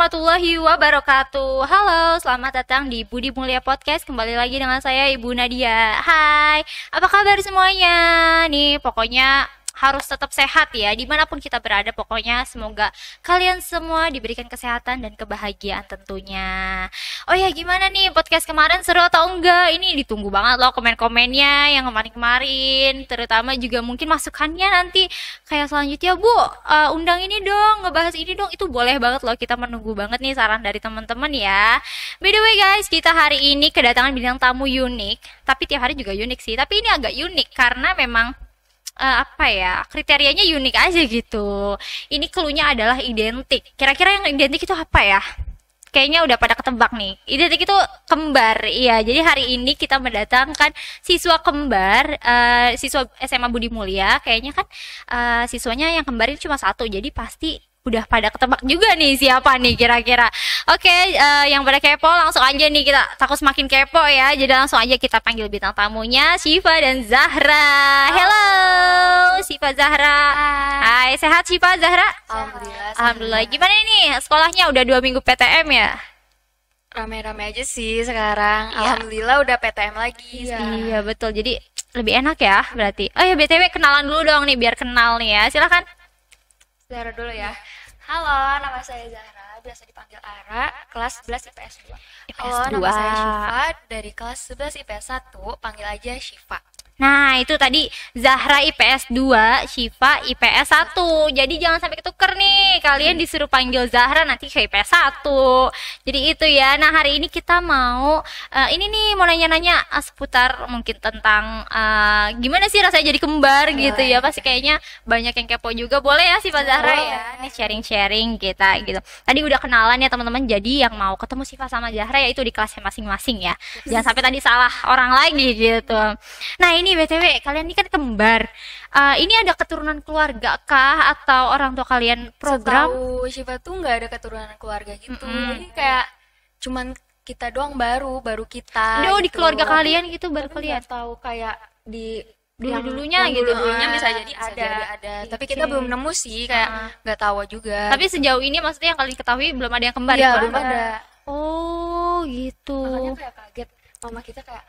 warahmatullahi wabarakatuh. Halo, selamat datang di Budi Mulia Podcast. Kembali lagi dengan saya Ibu Nadia. Hai, apa kabar semuanya? Nih, pokoknya harus tetap sehat ya, dimanapun kita berada. Pokoknya semoga kalian semua diberikan kesehatan dan kebahagiaan tentunya. Oh ya, gimana nih podcast kemarin, seru atau enggak? Ini ditunggu banget loh komen-komennya yang kemarin-kemarin, terutama juga mungkin masukannya nanti kayak selanjutnya, Bu, undang ini dong, ngebahas ini dong. Itu boleh banget loh, kita menunggu banget nih saran dari teman-teman ya. By the way guys, kita hari ini kedatangan bintang tamu unik, tapi tiap hari juga unik sih, tapi ini agak unik karena memang kriterianya unik aja gitu. Ini cluenya adalah identik. Kira-kira yang identik itu apa ya? Kayaknya udah pada ketebak nih. Identik itu kembar. Iya, jadi hari ini kita mendatangkan siswa kembar, siswa SMA Budi Mulia. Kayaknya kan siswanya yang kembar ini cuma satu, jadi pasti udah pada ketebak juga nih siapa nih kira-kira. Oke, yang pada kepo langsung aja nih, kita takut semakin kepo ya. Jadi langsung aja kita panggil bintang tamunya, Syifa dan Zahra. Hello, Syifa, Zahra. Hai, sehat Syifa, Zahra? Alhamdulillah. Alhamdulillah. Gimana nih sekolahnya, udah 2 minggu PTM ya? Rame-rame aja sih sekarang. Iya. Alhamdulillah udah PTM lagi. Iya betul, jadi lebih enak ya berarti. Oh ya, BTW kenalan dulu dong nih, biar kenal nih ya. Silakan. Zahra dulu ya. Halo, nama saya Zahra, biasa dipanggil Ara, kelas 11 IPS 2. Halo, IPS 2. nama saya Syifa, dari kelas 11 IPS 1, panggil aja Syifa. Nah, itu tadi Zahra IPS 2, Syifa IPS 1. Jadi jangan sampai ketuker nih. Kalian disuruh panggil Zahra nanti ke IPS 1. Jadi itu ya. Nah, hari ini kita mau ini nih, mau nanya-nanya seputar mungkin tentang gimana sih rasanya jadi kembar gitu ya. Pasti kayaknya banyak yang kepo juga. Boleh ya Syifa, Zahra ya. Ini sharing-sharing kita gitu. Tadi udah kenalan ya teman-teman. Jadi yang mau ketemu Syifa sama Zahra ya itu di kelasnya masing-masing ya. Jangan sampai tadi salah orang lagi gitu. Nah, ini BTW, kalian ini kan kembar. Ini ada keturunan keluarga kah atau orang tua kalian program? Setahu Syifa tuh nggak ada keturunan keluarga gitu. Jadi kayak cuman kita doang baru kita. Oh, di gitu. keluarga kalian gitu baru Tapi kalian. nggak tahu kayak di Dulu-dulunya yang gitu. dulu-dulunya bisa jadi Bisa ada. jadi ada. Tapi kita belum nemu sih, kayak nggak tahu juga. Tapi sejauh ini maksudnya yang kalian ketahui belum ada yang kembar Iya, gitu? belum ada. Oh, gitu. Makanya kayak kaget, mama kita kayak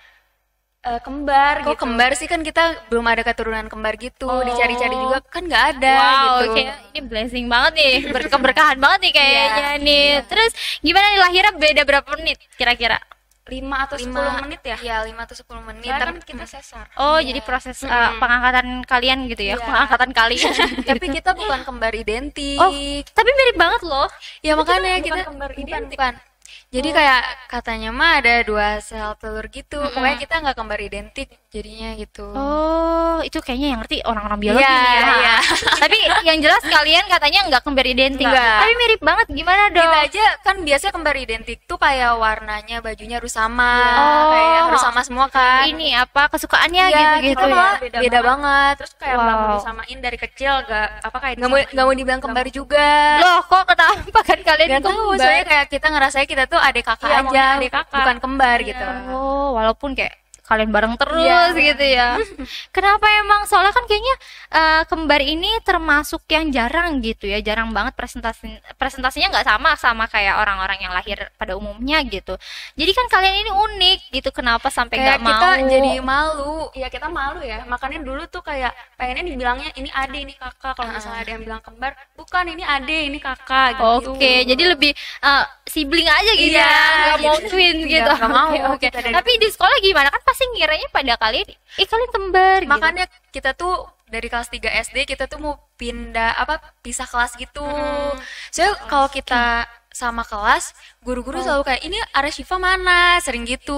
kembar. Kok gitu. Kembar sih, kan kita belum ada keturunan kembar gitu. Dicari-cari juga kan nggak ada gitu. Kayak ini blessing banget nih, keberkahan banget nih kayaknya nih. Terus gimana nih, lahirnya beda berapa menit kira-kira? 5 atau 10 menit ya? Iya, 5 atau 10 menit. Soalnya Tapi kan kita sesar. Oh, jadi proses pengangkatan kalian gitu ya? Iya. Pengangkatan kalian. Tapi kita bukan kembar identik. Oh, tapi mirip banget loh. Ya makanya bukan kita kembar identik. bukan. Jadi kayak katanya mah ada 2 sel telur gitu. Pokoknya kita nggak kembar identik jadinya gitu. Oh, itu kayaknya yang ngerti orang-orang biologi Iya, nih ya. iya. Tapi yang jelas kalian katanya nggak kembar identik. Nggak. Tapi mirip banget, gimana dong? Kita aja kan biasa kembar identik tuh kayak warnanya, bajunya harus sama, Oh. kayak harus sama semua kan. Ini apa kesukaannya Iya, gitu-gitu kita ya? malah beda banget. Terus kayak nggak mau Wow. disamain dari kecil, nggak mau dibilang kembar juga. Loh, kok kenapa kan kalian Gak tahu, kembar? soalnya kayak kita ngerasanya kita tuh adik kakak Iya, aja, maunya adik kakak. bukan kembar gitu. Oh, walaupun kayak kalian bareng terus Iya. gitu ya. Kenapa emang? Soalnya kan kayaknya kembar ini termasuk yang jarang gitu ya, jarang banget presentasinya nggak sama kayak orang-orang yang lahir pada umumnya gitu. Jadi kan kalian ini unik gitu. Kenapa sampai nggak Kayak mau? kita jadi malu. Ya kita malu ya. Makanya dulu tuh kayak pengennya dibilangnya ini adik, ini kakak. Kalau misalnya ada yang bilang kembar, bukan ini adik, ini kakak gitu. Oke, jadi lebih sibling aja gitu Iya, ya, nggak mau gitu. twin Iya, gitu. nggak mau Oke. kita dari- Tapi di sekolah gimana? Kan pasti ngiranya pada kalian, kalian kembar gitu. Makanya kita tuh dari kelas 3 SD kita tuh mau pisah kelas gitu. Soalnya kalau kita sama kelas, guru-guru selalu kayak ini Ara Syifa mana, sering gitu.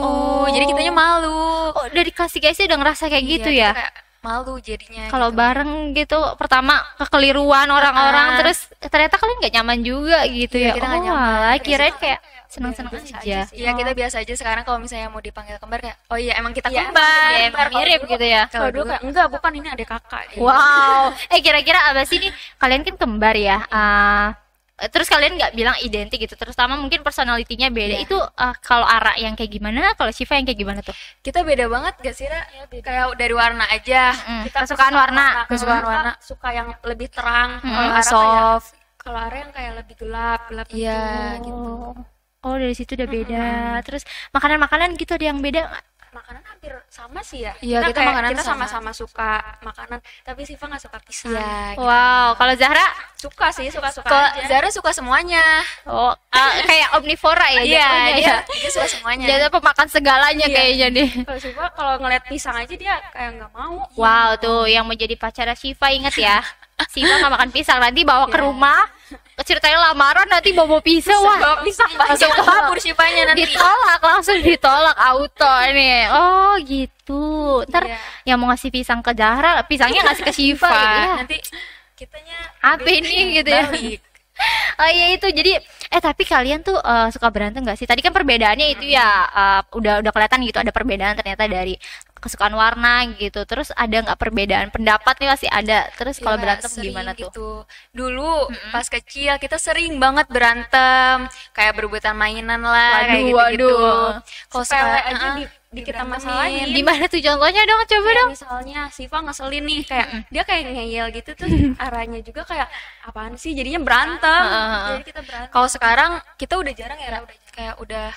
Jadi kitanya malu. Oh, dari kelas 3 SD udah ngerasa kayak gitu Iya, ya? kita kayak malu jadinya. Kalau gitu. bareng gitu, pertama kekeliruan orang-orang, terus ternyata kalian nggak nyaman juga gitu ya? Iya, kita nggak nyaman. Malah Terus kirain kita kayak seneng-seneng aja. Iya, kita biasa aja. Sekarang kalau misalnya mau dipanggil kembar kayak oh iya emang kita Iya, kembar. emang Kalau mirip dulu- gitu ya? Kalau dulu kayak enggak, bukan ini adik kakak. Wow, kira-kira apa sih nih? Kalian kan kembar ya. Terus kalian nggak bilang identik gitu, terutama mungkin personalitinya beda. Iya. Itu kalau Ara yang kayak gimana, kalau Syifa yang kayak gimana tuh? Kita beda banget gak sih, Ra? Kayak dari warna aja. Kita Kesukaan warna. kesukaan warna, suka yang lebih terang. Kalau Ara soft. kayak Kalau Ara yang kayak lebih gelap gitu. Iya, gitu. Oh, dari situ udah beda. Terus makanan-makanan gitu ada yang beda nggak? Makanan hampir sama sih ya. Iya, kita kayak makanan kita sama. sama-sama suka makanan, tapi Siva nggak suka pisang. Iya, gitu. Wow, kalau Zahra, Suka sih, suka-suka Kalau aja. Zara suka semuanya. oh kayak omnivora ya Iya, jatuhnya ya. dia suka semuanya. Jadi pemakan segalanya Iya. kayaknya deh. Kalau Siva kalau ngeliat pisang aja dia kayak nggak mau. Wow, tuh yang menjadi pacarnya Shiva inget ya. Shiva nggak makan pisang, nanti bawa ke rumah. Ceritain lamaran nanti bawa pisang. Wah, Bawa pisang Langsung banyak. kabur Shivanya nanti. ditolak, langsung ditolak auto nih. Oh gitu. Ntar Iya. yang mau ngasih pisang ke Zahra, pisangnya ngasih ke Shiva. Ya. Nanti kitanya Apa ini gitu ya? balik. Oh iya itu jadi tapi kalian tuh suka berantem gak sih? Tadi kan perbedaannya itu ya udah kelihatan gitu ada perbedaan ternyata dari kesukaan warna gitu. Terus ada nggak perbedaan pendapat nih masih ada. Terus kalau Ya, berantem sering gimana tuh? gitu. Dulu pas kecil kita sering banget berantem, kayak berebutan mainan lah, kayak gitu-gitu. Kalau Sepele sekarang aja di kita diberantemin. masalahin. Gimana tuh contohnya dong? Coba Kayak dong. misalnya Siva ngeselin nih kayak dia kayak ngeyel gitu tuh arahnya juga kayak apaan sih jadinya berantem. Jadi kita berantem. Kalau sekarang kita udah jarang ya, Ra. Kayak udah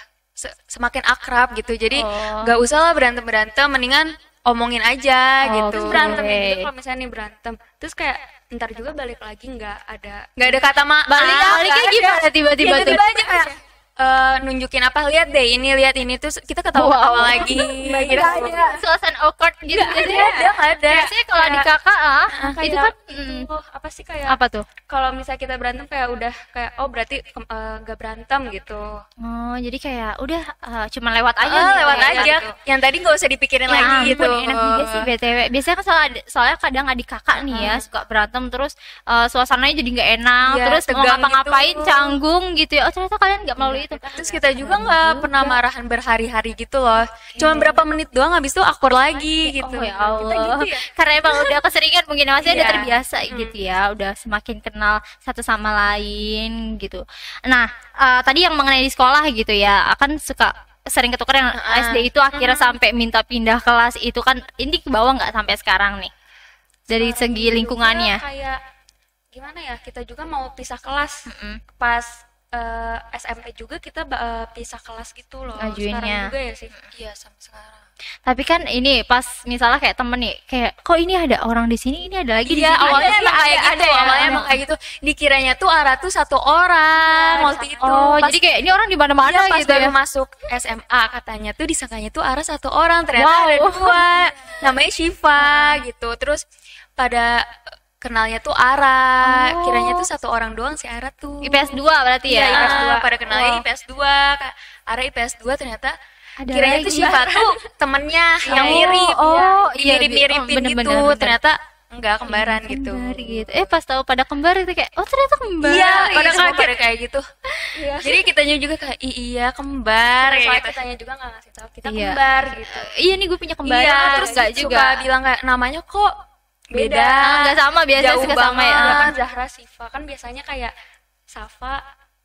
semakin akrab gitu. Jadi Oh. nggak usah lah berantem-berantem, mendingan omongin aja Oh, gitu. Terus berantem Oke. gitu kalau misalnya nih berantem. Terus kayak ntar juga balik lagi nggak ada Nggak ada kata maaf. Baliknya gimana tiba-tiba tuh? Tiba-tiba aja kayak nunjukin apa, lihat ini terus kita ketawa-ketawa Wow. lagi gitu. Ada suasana awkward gitu. Nggak ada. Biasanya kalau di kakak itu kan oh, apa sih kayak apa tuh? kalau misalnya kita berantem kayak udah kayak oh berarti nggak berantem gitu. Oh, jadi kayak udah cuma lewat aja Oh, nih, lewat kayak aja. gitu. Yang tadi nggak usah dipikirin Ya lagi gitu. ampun, enak juga sih BTW. Biasanya kan soalnya kadang adik kakak nih ya suka berantem terus suasananya jadi nggak enak, Iya, terus mau tegang ngapa-ngapain gitu. canggung gitu ya. Oh, ternyata kalian nggak melalui itu. Terus kita juga nggak pernah marahan berhari-hari gitu loh. Cuma berapa menit doang, habis itu akur lagi gitu. Oh ya Allah. gitu ya? Karena emang udah keseringan mungkin maksudnya udah Iya. terbiasa gitu ya, udah semakin kenal satu sama lain gitu. Nah, tadi yang mengenai di sekolah gitu ya, akan suka sering ketukar yang SD itu akhirnya sampai minta pindah kelas itu kan ini ke bawah nggak sampai sekarang nih. Dari segi lingkungannya. Juga kayak gimana ya kita juga mau pisah kelas pas SMP juga kita pisah kelas gitu loh. Ngajuinnya. Sekarang juga ya sih. Iya, sampai sekarang. Tapi kan ini pas misalnya kayak temen nih, kayak kok ini ada orang di sini, ini ada lagi di Iya, sini. awalnya Ada emang sih, kayak gitu, ya. awalnya emang kayak gitu. Dikiranya tuh Ara tuh satu orang waktu itu. Oh, Pas jadi kayak ini orang di mana-mana pas gitu baru ya. masuk SMA katanya tuh disangkanya tuh Ara satu orang, ternyata Wow. ada dua. Namanya Shiva gitu. Terus pada kenalnya tuh Ara, Oh. kiranya tuh satu orang doang si Ara tuh. IPS 2 berarti ya. Iya, IPS 2. Pada kenalnya Wow. IPS 2. Ara IPS 2 ternyata Ada kiranya tuh lagi. Shiva tuh temennya yang Oh, mirip. oh, iya, mirip-miripin bener-bener, gitu. bener. Ternyata enggak, kembaran gitu. Kembar gitu. Pas tahu pada kembar itu kayak oh ternyata kembar. Iya, pada gitu. semua pada kayak gitu. Jadi kitanya juga kayak iya kembar Soalnya kayak gitu. kitanya juga nggak ngasih tahu kita Iya. kembar gitu. Iya nih gue punya kembar. Iya, Terus enggak suka juga. bilang kayak namanya kok beda. Enggak sama biasa Jauh suka sama ya. banget. Ya kan Zahra Siva kan biasanya kayak Safa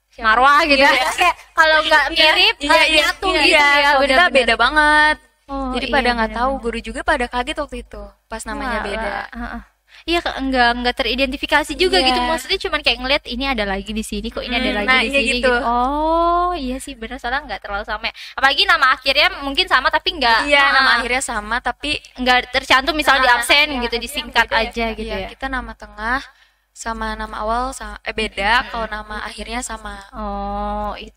siapa? Marwah gitu. Iya. Kayak kalau enggak mirip nyatu gitu ya. kalau kita bener-bener. beda banget. Oh, Jadi iya, pada nggak tahu, bener-bener. guru juga pada kaget waktu itu pas namanya Wah, beda. heeh. Iya enggak teridentifikasi juga Iya. gitu. Maksudnya cuman kayak ngeliat ini ada lagi di sini kok ini ada lagi nah, di iya sini gitu. Oh, iya sih benar soalnya enggak terlalu sama. Ya. Apalagi nama akhirnya mungkin sama tapi enggak Iya, nama akhirnya sama tapi enggak tercantum misal di Nama absen anak, gitu iya, disingkat beda ya. aja gitu iya, ya. kita nama tengah sama nama awal sama beda, kalau nama akhirnya sama. Oh, itu.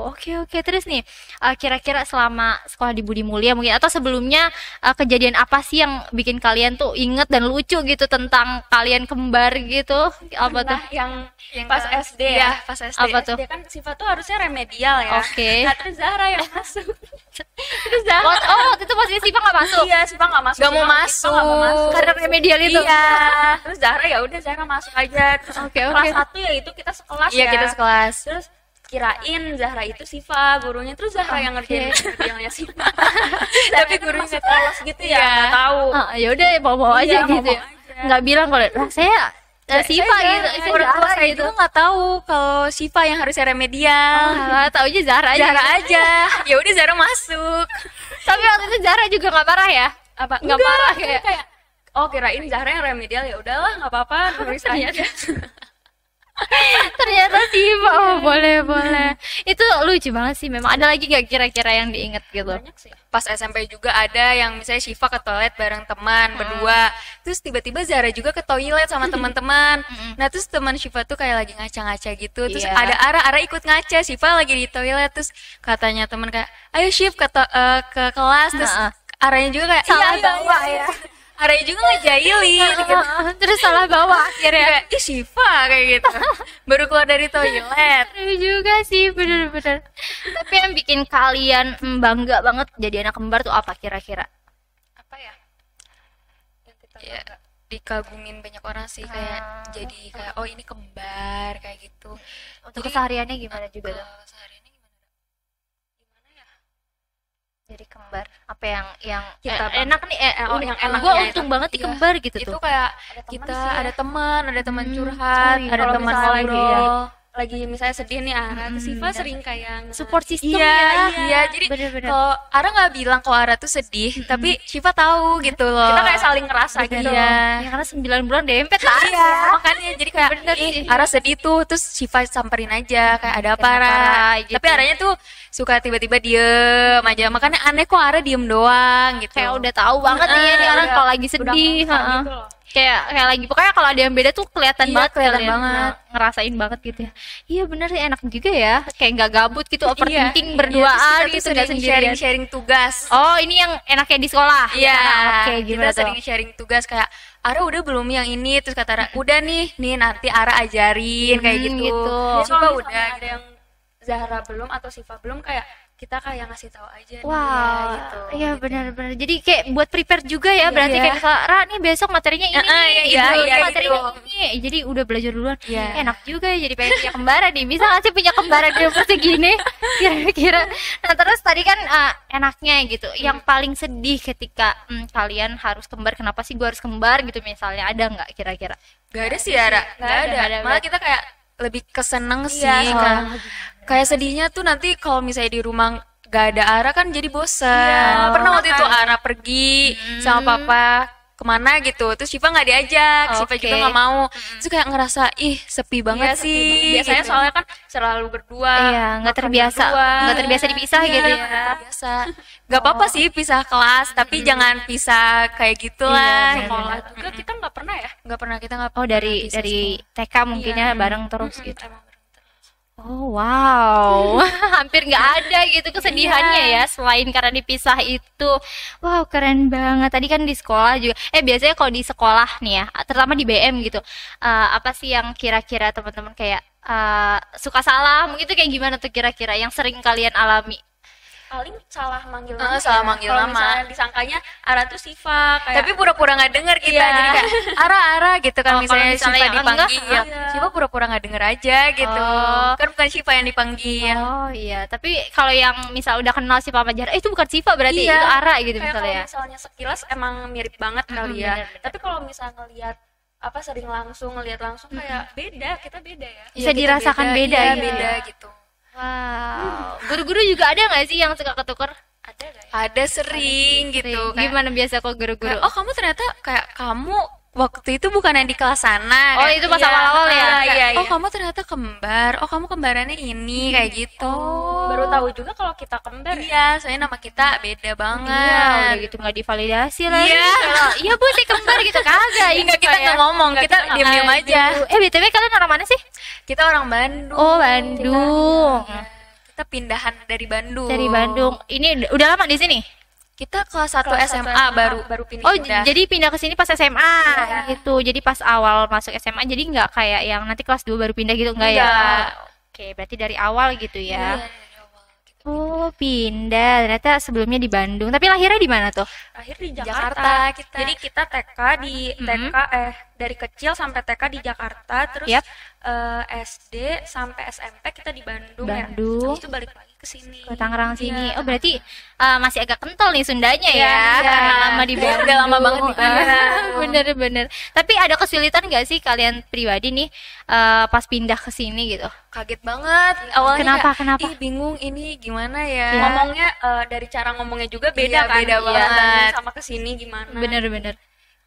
Oke. Terus nih, kira-kira selama sekolah di Budi Mulia mungkin atau sebelumnya kejadian apa sih yang bikin kalian tuh inget dan lucu gitu tentang kalian kembar gitu? Apa tuh? Nah, yang Yang pas ke- SD Iya, ya. pas SD. Apa tuh? SD kan Siva tuh harusnya remedial ya. Oke. Nah, terus Zahra yang masuk. Terus Zahra Waktu itu posisi Siva nggak masuk. Iya, Siva nggak masuk. Nggak mau Siva masuk. nggak mau masuk. Karena remedial itu. Iya. Terus Zahra ya udah Zahra masuk aja. Terus Oke. kelas 1 ya itu kita sekelas Iya, ya. kita sekelas. Terus kirain Zahra itu Siva gurunya, terus Zahra yang ngerjain remedialnya Siva. Tapi gurunya nggak polos gitu ya, Iya. nggak tahu. Ya udah bawa aja Iya, gitu bawa ya. aja. Nggak bilang kalau lah saya Siva saya gitu. Zahra. Saya Orang tua Zahra saya gitu. juga nggak tahu kalau Shiva yang harusnya remedial. Taunya Zahra aja. Zara aja. Ya udah Zara masuk. Tapi waktu itu Zahra juga nggak marah ya? Apa Nggak marah kayak oh kirain Zahra yang remedial, ya udahlah nggak apa-apa nulis aja deh. Ternyata Siva. Oh, boleh. Itu lucu banget sih. Memang ada lagi gak kira-kira yang diinget gitu? Banyak sih. Pas SMP juga ada yang misalnya Syifa ke toilet bareng teman berdua, terus tiba-tiba Zara juga ke toilet sama teman-teman. Nah terus teman Syifa tuh kayak lagi ngaca-ngaca gitu, terus Iya. ada Ara ikut ngaca, Syifa lagi di toilet, terus katanya teman kayak ayo Syif ke kelas, terus Aranya juga kayak Salah iya, bawa iya. ya. Aranya juga ngejailin gitu. Terus salah bawa akhirnya. Kayak, ih Syifa kayak gitu. Baru keluar dari toilet. Seru juga sih, bener-bener. Tapi yang bikin kalian bangga banget jadi anak kembar tuh apa kira-kira? Apa ya? Yang kita Ya, bangga. dikagumin banyak orang sih kayak jadi kayak oh ini kembar kayak gitu. Untuk Jadi, kesehariannya gimana juga tuh? Kalau sehariannya gimana? Jadi kembar. Apa yang Kita enak nih yang enak gue ya, untung itu. banget di Iya. kembar gitu Itu tuh. kayak Ada teman kita sih ya. ada teman curhat, iya. ada Kalau teman misalnya lagi, ngobrol. lagi misalnya sedih nih Ara, terus Siva sering kayak Support system Iya, ya. iya. Jadi Bener-bener. kalau Ara nggak bilang kalau Ara tuh sedih, tapi Syifa tahu gitu loh. kita kayak saling ngerasa gitu. Iya. Ya karena 9 bulan dempet lah. Iya, makanya jadi kayak Bener sih. Ara sedih tuh, terus Syifa samperin aja kayak ada apa Kenapa, Ara. gitu. Tapi Aranya tuh suka tiba-tiba diem aja. Makanya aneh kok Ara diem doang gitu. Kayak udah tahu banget nih nih orang udah- kalau lagi sedih. udah heeh. gitu loh. Kayak lagi pokoknya kalau ada yang beda tuh kelihatan Iya, banget kelihatan kalian. banget. Ngerasain banget gitu ya. Iya bener sih enak juga ya. Kayak nggak gabut gitu overthinking Iya, berduaan terus kita gitu tuh nggak sering sendirian. sharing tugas. Oh ini yang enaknya di sekolah. Iya, Oke gimana kita tuh? sering sharing tugas kayak Ara udah belum yang ini, terus kata Ara udah nih nanti Ara ajarin kayak gitu. gitu. Jadi Coba kalau udah. misalnya ada yang Zahra belum atau Siva belum kayak kita kayak ngasih tahu aja nih, Wah, gitu. iya benar-benar. Jadi kayak buat prepare juga ya, berarti Iya. kayak misalnya, Ra nih besok materinya ini nih, iya, gitu, iya, materinya gitu. ini. Jadi udah belajar duluan. Iya. Enak juga ya jadi pengen punya kembaran nih. Bisa nggak sih punya kembaran di umur segini? Kira-kira. Nah terus tadi kan enaknya gitu. Yang paling sedih ketika kalian harus kembar. Kenapa sih gue harus kembar gitu misalnya? Ada nggak kira-kira? Gak ada sih Ara, Nggak ada. Malah kita kayak lebih keseneng sih. Iya, Kayak sedihnya tuh nanti kalau misalnya di rumah gak ada Ara kan jadi bosan. Iya, Pernah waktu kan. itu Ara pergi sama papa kemana gitu, terus Syifa nggak diajak, Syifa Oke. juga nggak mau. Terus kayak ngerasa ih sepi banget Iya, sepi sih. banget. Biasanya gitu. soalnya kan selalu berdua. Iya, nggak makan terbiasa, berdua. nggak terbiasa dipisah Iya, gitu ya. nggak terbiasa. Gak apa-apa sih pisah kelas, tapi jangan pisah kayak gitulah. Iya, Sekolah juga kita nggak pernah ya. Nggak pernah kita nggak. Oh pernah dari pisah dari sekolah. TK mungkin ya bareng terus gitu. Emang bareng terus. Oh wow, hampir nggak ada gitu kesedihannya ya selain karena dipisah itu. Wow keren banget. Tadi kan di sekolah juga. Biasanya kalau di sekolah nih ya, terutama di BM gitu, apa sih yang kira-kira teman-teman kayak suka salah? Mungkin itu kayak gimana tuh kira-kira yang sering kalian alami? Paling salah manggil nama. Salah ya. manggil Kalau nama. misalnya disangkanya Ara tuh Siva kayak Tapi pura-pura nggak denger kita, Iya. jadi kayak Ara gitu kan Oh, misalnya kalau misalnya Syifa yang enggak, dipanggil, iya. Syifa pura-pura nggak denger aja gitu. Oh. Kan bukan Syifa yang dipanggil. Oh iya, tapi kalau yang misal udah kenal si Papa Jar, itu bukan Siva berarti Iya. itu Ara gitu kayak misalnya. kalau misalnya sekilas emang mirip banget kali ya. bener-bener. Tapi kalau misalnya ngelihat apa sering langsung ngelihat langsung kayak beda, kita beda ya. Bisa Iya, kita dirasakan beda iya, gitu. beda gitu. Wow, guru-guru juga ada nggak sih yang suka ketuker? Ada gak ya? Ada sering gitu. Kayak, Gimana biasa kok guru-guru? oh kamu ternyata kayak kamu waktu itu bukan yang di kelas sana. Oh, Kayak, itu pas iya. awal-awal ya? Kayak, Iya, oh iya. kamu ternyata kembar. Oh kamu kembarannya ini kayak gitu. Baru tahu juga kalau kita kembar ya. Iya, soalnya nama kita beda banget. Iya, udah gitu nggak divalidasi lah. Iya. Iya bu, saya kembar gitu kagak. Enggak, kita nggak ngomong, kita diam-diam aja. BTW kalian orang mana sih? Kita orang Bandung. Oh Bandung. Iya, kita pindahan dari Bandung. Dari Bandung. Ini udah lama di sini? Kita kelas 1 Kelas satu SMA baru pindah. Oh, Pindah. jadi pindah ke sini pas SMA gitu. Jadi pas awal masuk SMA jadi nggak kayak yang nanti kelas 2 baru pindah gitu enggak ya? Enggak. Oke, berarti dari awal gitu ya. Iya, dari awal kita Oh, pindah. Ternyata sebelumnya di Bandung. Tapi lahirnya di mana tuh? Akhir di Jakarta Jakarta. kita. Jadi kita TK di TK dari kecil sampai TK di Jakarta, terus Yap. SD sampai SMP kita di Bandung, ya. Bandung. Habis itu balik lagi ke sini. Ke Tangerang sini. Iya. Oh, berarti masih agak kental nih Sundanya ya. iya. Karena lama di Udah Bandung. lama banget di Bandung. Bener-bener. Tapi ada kesulitan nggak sih kalian pribadi nih pas pindah ke sini gitu? kaget banget. Awalnya Kenapa? kayak, Kenapa? ih bingung ini gimana ya. Ngomongnya dari cara ngomongnya juga beda Iya, kan. beda Iya, banget. Bandung sama ke sini gimana. Bener-bener.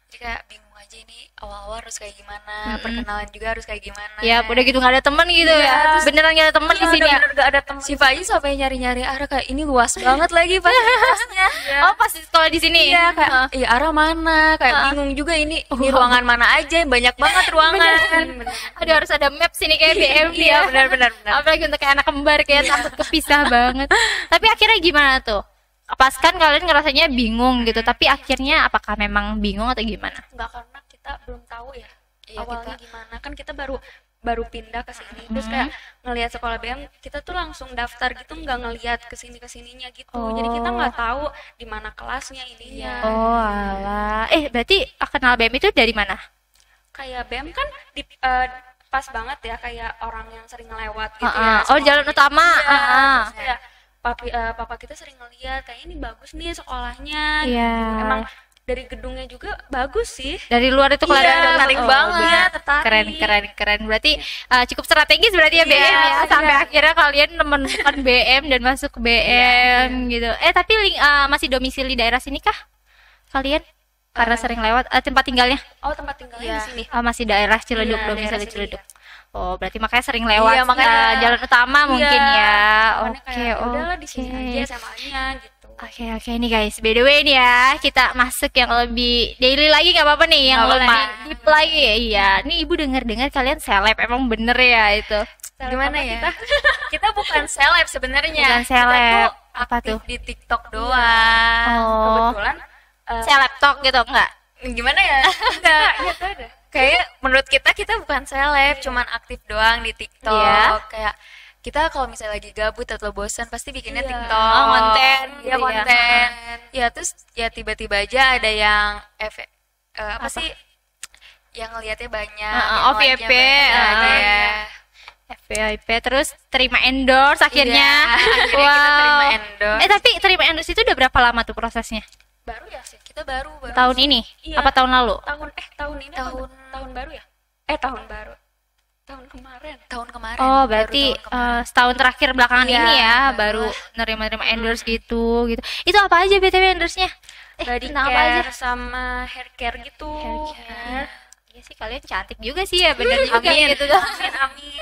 Jadi kayak bingung aja aja ini awal-awal harus kayak gimana, perkenalan juga harus kayak gimana. Ya, udah gitu nggak ada teman gitu Iya, ya. terus- Beneran nggak ada teman di sini ya. Bener gak ada teman. Si Faiz sampai nyari-nyari arah kayak ini luas banget lagi fasilitasnya. Oh, pas di sekolah di sini. Iya kayak iya arah mana kayak bingung juga ini ruangan mana aja banyak banget ruangan. Aduh, harus ada map sini kayak BM Iya, ya. benar. Apalagi untuk kayak anak kembar kayak takut kepisah banget. Tapi akhirnya gimana tuh? Pas kan kalian ngerasanya bingung gitu, tapi akhirnya apakah memang bingung atau gimana? Enggak, karena kita belum tahu ya Iya, awalnya gimana. Kan kita baru pindah ke sini. Terus kayak ngelihat sekolah BM, kita tuh langsung daftar gitu, nggak ngelihat kesininya gitu. Jadi kita nggak tahu di mana kelasnya ininya. Oh, alah. Berarti kenal BM itu dari mana? Kayak BM kan pas banget ya, kayak orang yang sering ngelewat gitu ya. Oh, jalan utama. Terus kayak papa kita sering ngeliat kayak ini bagus nih sekolahnya. Iya. Gitu. Emang dari gedungnya juga bagus sih. Dari luar itu kelihatan Iya, menarik banget. bener, tertarik. Keren. Berarti cukup strategis berarti ya BM ya. bener. Sampai akhirnya kalian menemukan BM dan masuk ke BM gitu. Tapi masih domisili daerah sini kah? Kalian? Karena sering lewat tempat tinggalnya? Oh, tempat tinggalnya di sini. Masih daerah Ciledug, Iya, domisili daerah sini, Ciledug. Oh, berarti makanya sering lewat Iya, makanya- jalan utama mungkin ya. Makanya Oke, kayak, oke. udahlah di sini aja SMA-nya gitu. Oke, nih guys. By the way nih ya, kita masuk yang lebih daily lagi nggak apa-apa nih, yang Nggak lebih apa-apa. deep lagi. Iya, nih ibu dengar kalian seleb, emang bener ya itu. Gimana ya? Kita bukan seleb sebenarnya. Bukan seleb. Apa Aktif tuh? di TikTok doang. Oh, Kebetulan seleb talk gitu enggak? Gimana ya? Enggak. gitu ada. Kayak menurut kita bukan seleb, cuman aktif doang di TikTok. Iya. Kayak kita kalau misalnya lagi gabut atau bosan pasti bikinnya Iya. TikTok. Oh, konten Iya, gitu ya. konten. Ya terus ya tiba-tiba aja ada yang apa sih? Yang ngelihatnya banyak, yang like-nya VIP, banyak, ada ya. FVIP terus terima endorse akhirnya. Iya, akhirnya kita terima endorse. Tapi terima endorse itu udah berapa lama tuh prosesnya? Baru ya sih. Kita baru Tahun ini? Iya. Apa tahun lalu? Tahun ini tahun baru ya? Tahun baru. Tahun kemarin. tahun kemarin. Oh, baru berarti tahun kemarin. setahun terakhir belakangan Iya, ini ya baru. baru nerima endorse gitu. Itu apa aja BTW endorse-nya? Body tentang apa aja? care sama hair care gitu. Hair care. Iya sih, kalian cantik juga sih ya, bener juga Amin. gitu tuh. Amin.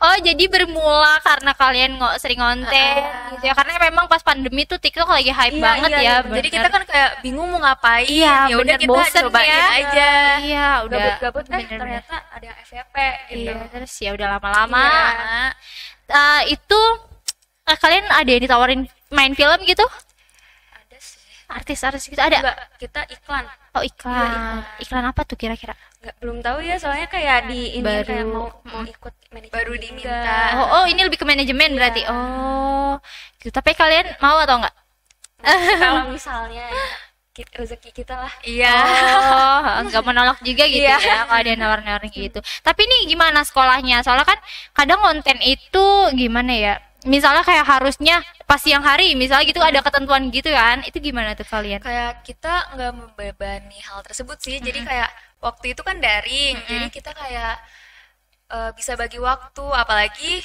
Oh, jadi bermula karena kalian sering ngonten gitu ya. Karena memang pas pandemi tuh TikTok lagi hype Iya, banget iya, ya. iya, Jadi kita kan kayak bingung mau ngapain. Iya, Ya udah bener, kita bosen cobain ya. aja. Iya, udah Gabut-gabut bener-bener. ternyata ada yang FYP gitu. Iya, terus ya udah lama-lama. Iya. Itu kalian ada yang ditawarin main film gitu? Ada sih. Artis-artis gitu ada? Enggak, kita iklan. Oh, iklan. Iklan apa tuh kira-kira? Enggak, belum tahu ya, soalnya kayak di ini Baru. kayak mau ikut manajemen. Baru juga. diminta. Oh, ini lebih ke manajemen berarti. Oh, gitu. Tapi kalian mau atau enggak? Kalau misalnya ya, rezeki kita lah. Iya. Oh, nggak menolak juga gitu Iya. ya kalau ada yang nawarin gitu. Tapi nih gimana sekolahnya? Soalnya kan kadang konten itu gimana ya? Misalnya kayak harusnya pas siang hari, misalnya gitu ada ketentuan gitu kan? Itu gimana tuh kalian? Kayak kita nggak membebani hal tersebut sih. Jadi kayak waktu itu kan daring. Jadi kita kayak bisa bagi waktu. Apalagi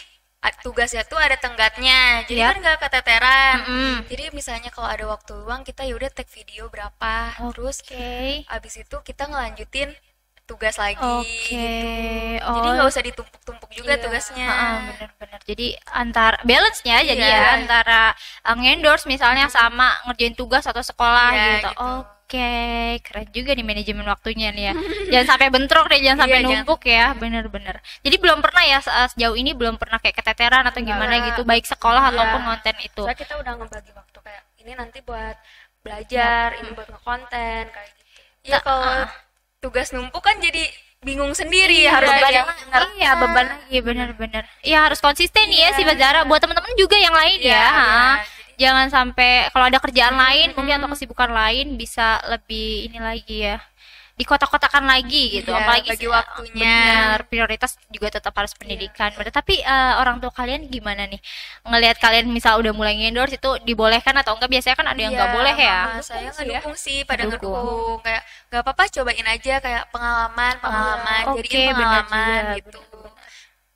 tugasnya tuh ada tenggatnya. Jadi Yap. kan nggak keteteran. Mm-mm. Jadi misalnya kalau ada waktu luang kita yaudah take video berapa. Terus Oke. abis itu kita ngelanjutin tugas lagi Oke. gitu. Oh. Jadi nggak usah ditumpuk-tumpuk juga Iya. tugasnya. Bener-bener. Jadi antar balance-nya jadi Iya. ya antara ngendorse misalnya sama ngerjain tugas atau sekolah Iya, gitu. gitu. Oke, keren juga nih manajemen waktunya nih ya. Jangan sampai bentrok deh, jangan sampai Iya, jangan. numpuk ya, bener-bener. Jadi belum pernah ya sejauh ini belum pernah kayak keteteran atau gimana gitu, baik sekolah Iya. ataupun konten itu. Soalnya kita udah ngebagi waktu kayak ini nanti buat belajar, ini buat ngekonten kayak gitu. Iya kalau tugas numpuk kan jadi bingung sendiri Iya, harus beban belajar. iya beban lagi bener-bener. Iya harus konsisten nih ya si Bazara buat teman-teman juga yang lain Iya, ya. iya. ha. Jangan sampai kalau ada kerjaan lain mungkin atau kesibukan lain bisa lebih ini lagi ya. Dikotak-kotakan lagi gitu. Iya, Apalagi bagi waktunya. bener, prioritas juga tetap harus pendidikan. Bener. Tapi orang tua kalian gimana nih? Ngelihat kalian misal udah mulai endorse itu dibolehkan atau enggak? Biasanya kan ada yang nggak boleh ya. Mama saya Ngedukung sih ya. ngedukung sih, pada Ngedukung. ngedukung kayak nggak apa-apa cobain aja kayak pengalaman Oke, jadiin bener pengalaman juga, gitu.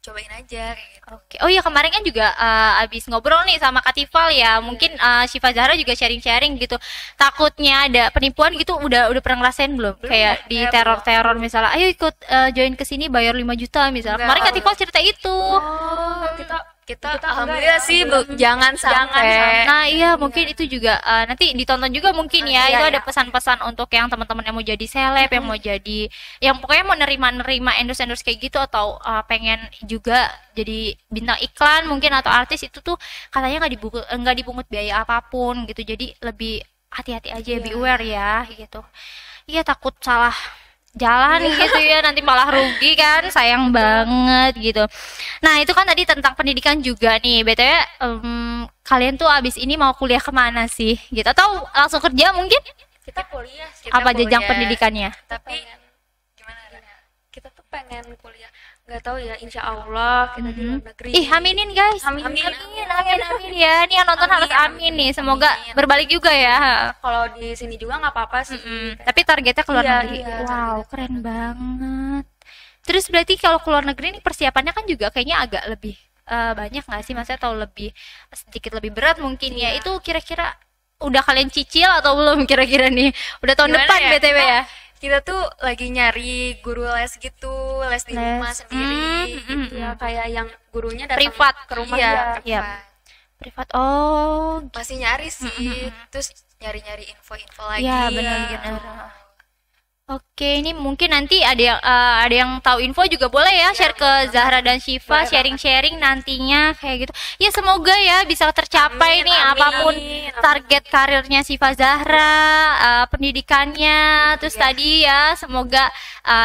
cobain aja kayak gitu. Oke. Oh iya kemarin kan juga abis ngobrol nih sama Kak Tifal ya. Mungkin Syifa Zahra juga sharing-sharing gitu. Takutnya ada penipuan gitu udah pernah ngerasain belum? Kayak di teror-teror misalnya, ayo ikut join ke sini bayar 5 juta misalnya. Enggak. Kemarin Kak Tifal cerita itu. Oh, Kita Kita alhamdulillah enggak sih ya. jangan sampai. Nah iya mungkin itu juga nanti ditonton juga mungkin ya. Iya, Itu iya. ada pesan-pesan untuk yang teman-teman yang mau jadi seleb, yang mau jadi, yang pokoknya mau nerima endorse kayak gitu atau pengen juga jadi bintang iklan mungkin atau artis itu tuh katanya nggak dipungut biaya apapun gitu. Jadi lebih hati-hati aja, be aware ya gitu. Iya takut salah jalan gitu ya nanti malah rugi kan, sayang banget gitu. Nah itu kan tadi tentang pendidikan juga nih. BTW kalian tuh abis ini mau kuliah kemana sih gitu atau langsung kerja mungkin? Kita kuliah sih. Apa jenjang kuliah. pendidikannya? Tapi Pengen. gimana Ra? Kita tuh pengen kuliah. Nggak tahu ya, insya Allah kita di luar negeri. Ih aminin guys. Aminin. Amin ya. Nih yang nonton harus amin nih. Semoga Amin. berbalik juga ya. Kalau di sini juga nggak apa-apa sih. Tapi targetnya keluar Iya, negeri. iya, Wow keren banget. Terus berarti kalau keluar negeri nih persiapannya kan juga kayaknya agak lebih banyak nggak sih, maksudnya atau lebih sedikit lebih berat mungkin ya. Itu kira-kira udah kalian cicil atau belum kira-kira nih? Udah tahun Gimana depan ya? BTW ya. Kita tuh lagi nyari guru les gitu, les di rumah sendiri. Gitu ya, kayak yang gurunya datang Privat. ke rumah Iya, ya. Iya. privat. Privat. Oh, Masih nyari sih. Terus nyari-nyari info-info lagi. iya benar-benar. Oke, ini mungkin nanti ada yang tahu info juga boleh ya share ke Zahra dan Syifa, sharing-sharing nantinya kayak gitu. Ya semoga ya bisa tercapai Amin, nih amin, apapun amin. target karirnya Syifa Zahra, pendidikannya, terus tadi ya semoga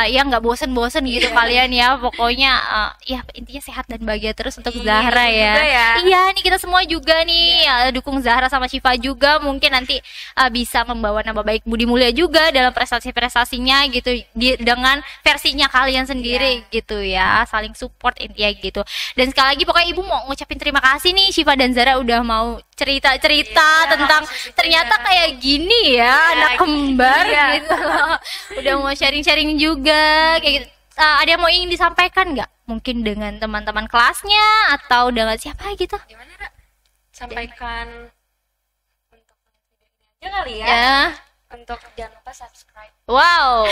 ya nggak bosen-bosen gitu kalian ya. Pokoknya ya intinya sehat dan bahagia terus untuk Zahra ya. juga ya. Iya nih kita semua juga nih dukung Zahra sama Syifa juga, mungkin nanti bisa membawa nama baik Budi Mulia juga dalam prestasi-prestasinya gitu dengan versinya kalian sendiri gitu ya, saling support intinya gitu. Dan sekali lagi pokoknya Ibu mau ngucapin terima kasih nih Syifa dan Zahra udah mau cerita-cerita tentang ternyata kayak gini ya anak kembar gitu. Udah mau sharing-sharing juga kayak gitu. Ada yang mau ingin disampaikan nggak? Mungkin dengan teman-teman kelasnya atau dengan siapa gitu? Gimana, Ra? Sampaikan untuk videonya aja kali ya. Ya. Untuk jangan lupa subscribe. Wow.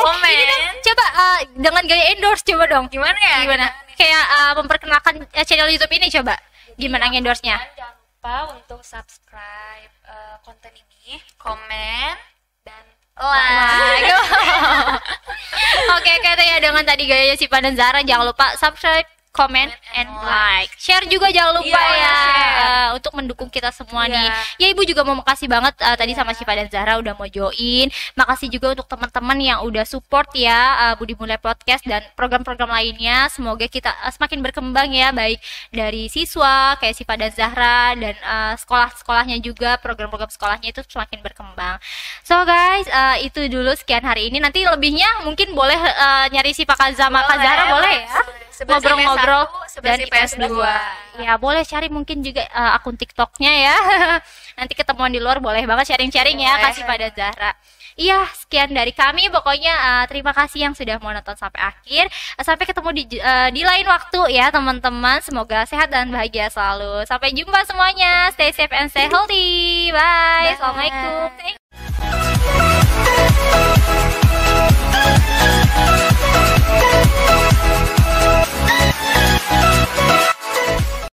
Komen. Ini dong, coba dengan gaya endorse coba dong. Gimana ya? Gimana? Kayak memperkenalkan channel YouTube ini coba. Gimana endorse-nya? Jangan lupa untuk subscribe konten ini, Komen. dan Like. Oke, katanya dengan tadi gayanya Syifa dan Zahra, jangan lupa subscribe, comment, and like. Share juga jangan lupa Iya, ya share. untuk mendukung kita semua Iya. nih. Ya Ibu juga mau makasih banget tadi sama Syifa dan Zahra udah mau join. Makasih juga untuk teman-teman yang udah support ya Budi Mulia Podcast dan program-program lainnya. Semoga kita semakin berkembang ya, baik dari siswa kayak Syifa dan Zahra dan sekolah-sekolahnya juga, program-program sekolahnya itu semakin berkembang. So guys, itu dulu sekian hari ini. Nanti lebihnya mungkin boleh nyari Syifa sama Kak Zahra boleh ya. Ngobrol-ngobrol dan PS2. Ya boleh cari mungkin juga akun TikToknya ya. Nanti ketemuan di luar boleh banget sharing-sharing ya kasih pada Zahra. Iya sekian dari kami, pokoknya terima kasih yang sudah mau nonton sampai akhir. Sampai ketemu di lain waktu ya teman-teman. Semoga sehat dan bahagia selalu. Sampai jumpa semuanya. Stay safe and stay healthy. Bye. Assalamualaikum.